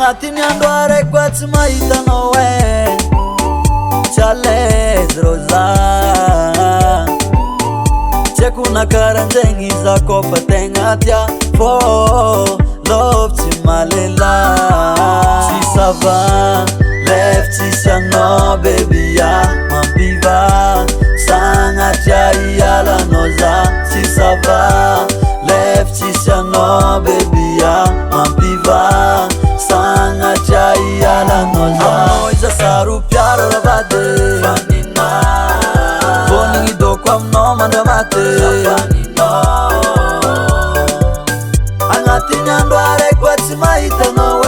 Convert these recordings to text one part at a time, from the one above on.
Agnatiny andro araiky koa tsy mahitanao tsy à l'aise rô za tsy haiko nakaranjegny za koa fa tegna tia fô love tsy malela tsy ça va lef tsisy anao baby ya mampiva sagnatria ialanao za tsy ça va lef tsisy anao baby ya mampiva sagnatria ialanao za iza saropiaro ravade fanina vonigny doko aminao mandramate agnatiny andro araiky koa tsy mahitanao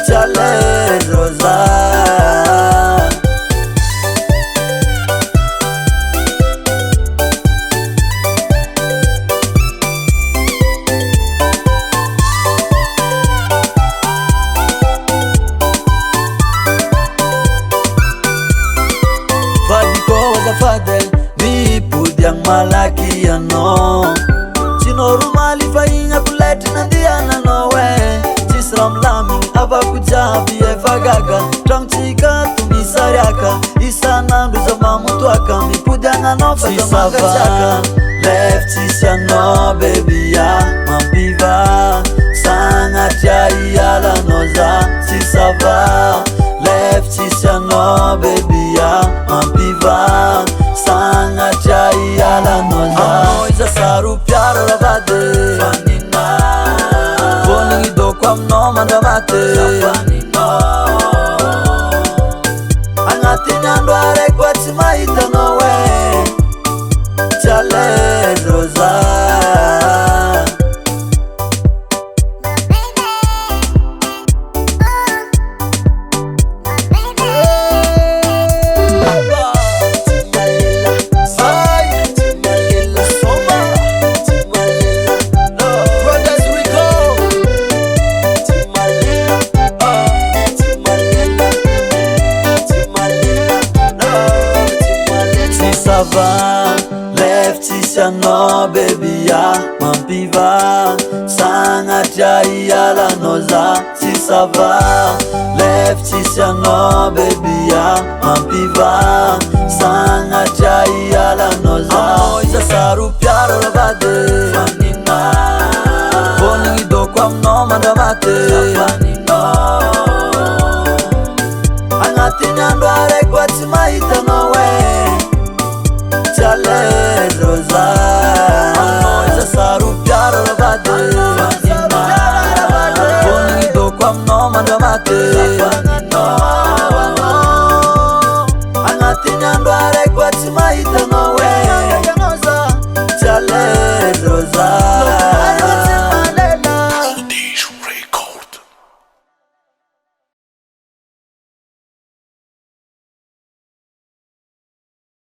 tsy à l'aise rô za fadel mipody agny malaky anao tsy normaly fa igny akoletry nandiananao tsisy raha milamigny avako jiaby efa gaga tragnotsika tomisariaka isanandro za mamotoaka mipody agnanao fa zamagatsiaka lef tsisy anao baby ya mampiva sagnatria ialanao za tsy ça va lef tsisy anao baby ya mampiva sagnatria ialanao za iza saropiaro ravade fanina vonigny doko aminao mandramate agnatiny andro araiky koa tsy mahitanao tsy à l'aise rô za lef tsisy anao baby ya mampiva sagnatria ialanao za tsy ça va lef tsisy anao baby ya mampiva sagnatria ialanao za iza saropiaro ravade fanina vonigny doko aminao mandramate